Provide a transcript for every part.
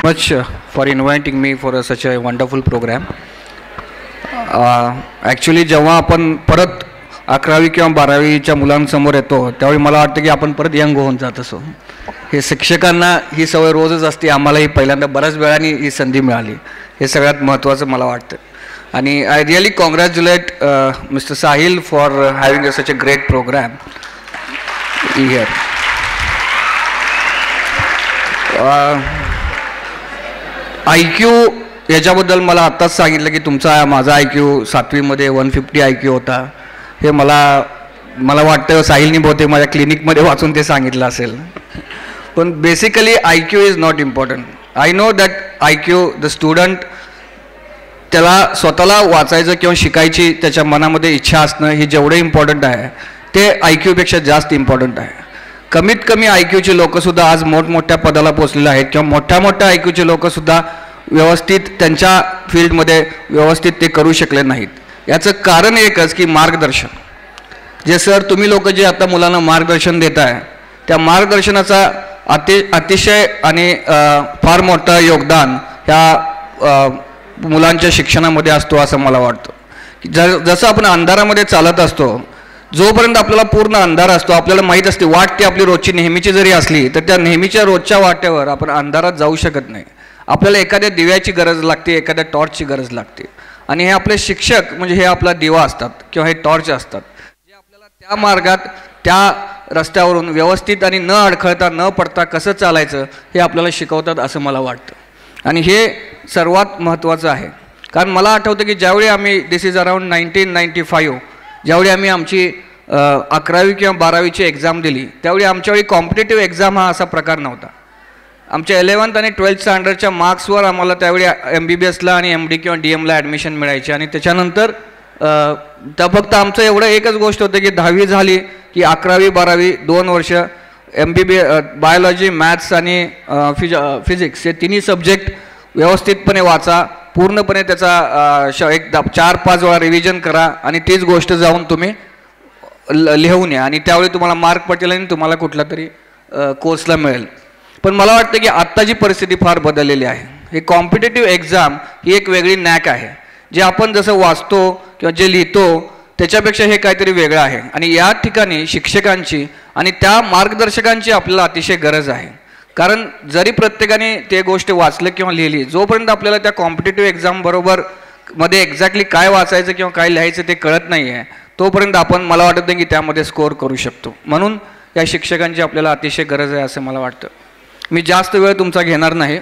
much for inviting me for such a wonderful program. Actually जेव्हा आपण परत 11वी किंवा 12वीच्या मुलांसमोर येतो त्यावेळी मला वाटतं की आपण परत यंग होऊन जात असो. हे शिक्षकांना ही सवय रोजच असते, आम्हालाही पहिल्यांदा बऱ्याच वेळाने ही संधी मिळाली, हे सगळ्यात महत्त्वाचं मला वाटतं. आणि I really congratulate mister Sahil for having such a great programme here. IQ याच्याबद्दल मला आत्ताच सांगितलं की तुमचा माझा IQ 7वीमध्ये 150 IQ होता. हे मला वाटतं साहिलनी बहुतेक माझ्या क्लिनिकमध्ये वाचून ते सांगितलं असेल. पण basically IQ is not important. I know that IQ the student त्याला स्वतःला वाचायचं किंवा शिकायची त्याच्या मनामध्ये इच्छा असणं हे जेवढं इम्पॉर्टंट आहे ते IQपेक्षा जास्त इम्पॉर्टंट आहे. कमीत कमी IQचे लोकंसुद्धा आज मोठमोठ्या पदाला पोचलेले आहेत किंवा मोठ्या IQचे लोकंसुद्धा व्यवस्थित त्यांच्या फील्डमध्ये व्यवस्थित ते करू शकले नाहीत. याचं कारण एकच की मार्गदर्शन. जे सर तुम्ही लोक जे आता मुलांना मार्गदर्शन देत आहे त्या मार्गदर्शनाचा अतिशय आणि फार मोठं योगदान ह्या मुलांच्या शिक्षणामध्ये असतो असं मला वाटतं. जसं आपण अंधारामध्ये चालत असतो, जोपर्यंत आपल्याला पूर्ण अंधार असतो आपल्याला माहीत असते वाट ती आपली रोजची नेहमीची जरी असली तर त्या नेहमीच्या रोजच्या वाटेवर आपण अंधारात जाऊ शकत नाही. आपल्याला एखाद्या दिव्याची गरज लागते, एखाद्या टॉर्चची गरज लागते. आणि हे आपले शिक्षक म्हणजे हे आपला दिवा असतात किंवा हे टॉर्च असतात जे आपल्याला त्या मार्गात त्या रस्त्यावरून व्यवस्थित आणि न अडखळता न पडता कसं चालायचं हे आपल्याला शिकवतात असं मला वाटतं. आणि हे सर्वात महत्त्वाचं आहे. कारण मला आठवतं की ज्यावेळी आम्ही दिस इज अराउंड 1995 ज्यावेळी आम्ही आमची 11वी किंवा 12वीची एक्झाम दिली त्यावेळी आमच्यावेळी कॉम्पिटेटिव्ह एक्झाम हा असा प्रकार नव्हता. आमच्या 11th आणि 12th स्टँडर्डच्या मार्क्सवर आम्हाला त्यावेळी MBBSला आणि MD किंवा DMला ॲडमिशन मिळायची. आणि त्याच्यानंतर तर फक्त आमचं एवढं एकच गोष्ट होतं की 10वी झाली की 11वी 12वी 2 वर्ष बायोलॉजी, मॅथ्स आणि फिजिक्स हे तिन्ही सब्जेक्ट व्यवस्थितपणे वाचा, पूर्णपणे त्याचा एक 4-5 वेळा रिव्हिजन करा आणि तीच गोष्ट जाऊन तुम्ही लिहून या आणि त्यावेळी तुम्हाला मार्क पटेल आणि तुम्हाला कुठला तरी कोर्सला मिळेल. पण मला वाटतं की आत्ताची परिस्थिती फार बदललेली आहे. हे कॉम्पिटेटिव्ह एक्झाम ही एक वेगळी नॅक आहे. जे आपण जसं वाचतो किंवा जे लिहितो त्याच्यापेक्षा हे काहीतरी वेगळं आहे. आणि या ठिकाणी शिक्षकांची आणि त्या मार्गदर्शकांची आपल्याला अतिशय गरज आहे. कारण जरी प्रत्येकाने ते गोष्ट वाचलं किंवा लिहिली, जोपर्यंत आपल्याला त्या कॉम्पिटेटिव्ह एक्झाम बरोबर मध्ये एक्झॅक्टली काय वाचायचं किंवा काय लिहायचं ते कळत नाही आहे तोपर्यंत आपण मला वाटत नाही की त्यामध्ये स्कोअर करू शकतो. म्हणून या शिक्षकांची आपल्याला अतिशय गरज आहे असं मला वाटतं. मी जास्त वेळ तुमचा घेणार नाही.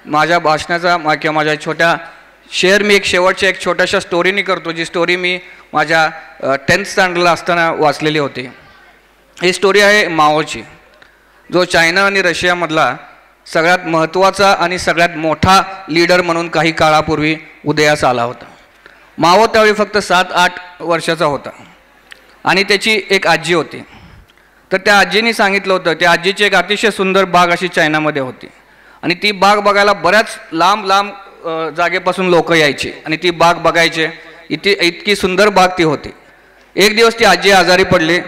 माझ्या भाषणाचा किंवा माझ्या छोट्या शेअर मी एक छोट्याशा स्टोरीनी करतो, जी स्टोरी मी माझ्या 10th स्टँडर्डला असताना वाचलेली होती. ही स्टोरी आहे माओची, जो चायना आणि रशियामधला सगळ्यात महत्त्वाचा आणि सगळ्यात मोठा लीडर म्हणून काही काळापूर्वी उदयास आला होता. माओ त्यावेळी फक्त 7-8 वर्षाचा होता आणि त्याची एक आजी होती. तर त्या आजीने सांगितलं होतं, त्या आजीची एक अतिशय सुंदर बाग अशी चायनामध्ये होती आणि ती बाग बघायला बऱ्याच लांब जागेपासून लोक यायचे आणि ती बाग बघायचे. इतकी सुंदर बाग ती होती. एक दिवस ती आजी आजारी पडली,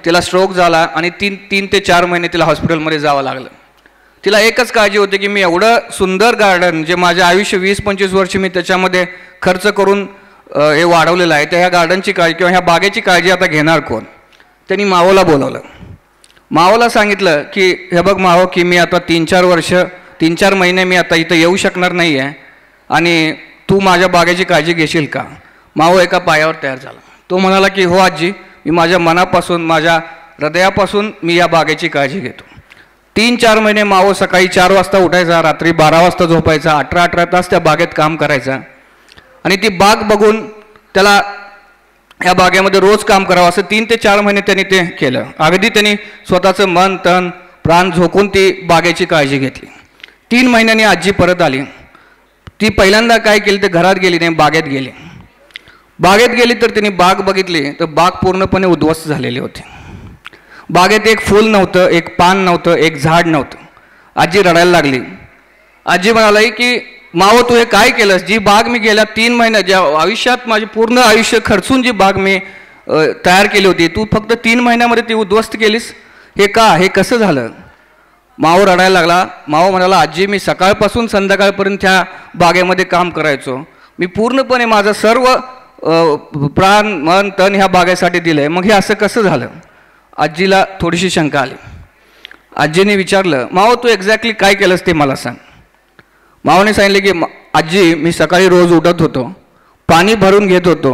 तिला स्ट्रोक झाला आणि 3 ते 4 महिने तिला हॉस्पिटलमध्ये जावं लागलं. तिला एकच काळजी होती की मी एवढं सुंदर गार्डन जे माझे आयुष्य 20-25 वर्ष मी त्याच्यामध्ये खर्च करून हे वाढवलेलं आहे, त्या ह्या गार्डनची काळजी किंवा ह्या बागेची काळजी आता घेणार कोण. त्यांनी मावोला बोलवलं. मावोला सांगितलं की हे बघ मावो की मी आता 3-4 महिने मी आता इथं येऊ शकणार नाही आहे आणि तू माझ्या बागेची काळजी घेशील का. मावो एका पायावर तयार झाला. तो म्हणाला की हो आजी, मी माझ्या मनापासून माझ्या हृदयापासून मी या बागेची काळजी घेतो. 3-4 महिने मावो सकाळी 4 वाजता उठायचा, रात्री 12 वाजता झोपायचा, 18 तास त्या बागेत काम करायचा आणि ती बाग बघून त्याला या बागेमध्ये रोज काम करावं असं 3 ते 4 महिने त्यांनी ते केलं. अगदी त्यांनी स्वतःचं मन तन प्राण झोकून ती बागेची काळजी घेतली. 3 महिन्यांनी आजी परत आली. ती पहिल्यांदा काय केली तर घरात गेली नाही, बागेत गेली. बागेत गेली तर तिने बाग बघितली तर बाग पूर्णपणे उद्ध्वस्त झालेली होती. बागेत एक फूल नव्हतं, एक पान नव्हतं, एक झाड नव्हतं. आजी रडायला लागली. आजी म्हणाली की मावो तू हे काय केलंस. जी बाग मी गेल्या 3 महिन्यात ज्या आयुष्यात माझे पूर्ण आयुष्य खर्चून जी बाग मी तयार केली होती तू फक्त 3 महिन्यामध्ये ती उद्ध्वस्त केलीस. हे का, हे कसं झालं. माव रडायला लागला. माव म्हणाला, आजी मी सकाळपासून संध्याकाळपर्यंत ह्या बागेमध्ये काम करायचो, मी पूर्णपणे माझं सर्व प्राण मन तन ह्या बागेसाठी दिलं आहे, मग हे असं कसं झालं? आजीला थोडीशी शंका आली. आजीने विचारलं, माव तू एक्झॅक्टली काय केलंस ते मला सांग. मावने सांगितले की आजी मी सकाळी रोज उठत होतो, पाणी भरून घेत होतो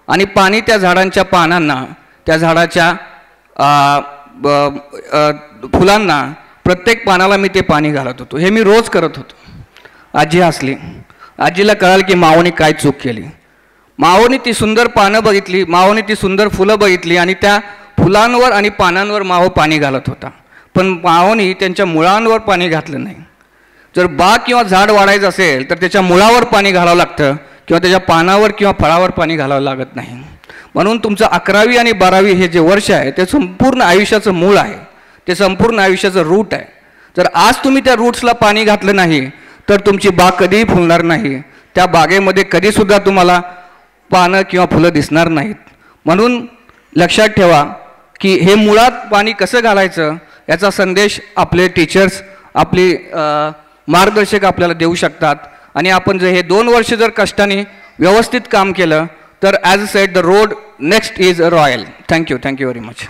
आणि पाणी त्या झाडांच्या पानांना, त्या झाडाच्या फुलांना, प्रत्येक पानाला मी ते पाणी घालत होतो, हे मी रोज करत होतो. आजी हसली. आजीला कळालं की मावने काय चूक केली. मावने ती सुंदर पानं बघितली, मावने ती सुंदर फुलं बघितली आणि त्या फुलांवर आणि पानांवर माव पाणी घालत होता, पण मावने त्यांच्या मुळांवर पाणी घातलं नाही. जर बाग किंवा झाड वाढायचं असेल तर त्याच्या मुळावर पाणी घालावं लागतं किंवा त्याच्या पानावर किंवा फळावर पाणी घालावं लागत नाही. म्हणून तुमचं 11वी आणि 12वी हे जे वर्ष आहे ते संपूर्ण आयुष्याचं मूळ आहे, ते संपूर्ण आयुष्याचं रूट आहे. जर आज तुम्ही त्या रूट्सला पाणी घातलं नाही तर तुमची बाग कधीही फुलणार नाही, त्या बागेमध्ये कधीसुद्धा तुम्हाला पानं किंवा फुलं दिसणार नाहीत. म्हणून लक्षात ठेवा की हे मुळात पाणी कसं घालायचं याचा संदेश आपले टीचर्स, आपली मार्गदर्शक आपल्याला देऊ शकतात. आणि आपण जर हे 2 वर्ष जर कष्टाने व्यवस्थित काम केलं तर as sed the road next is royal. Thank you very much.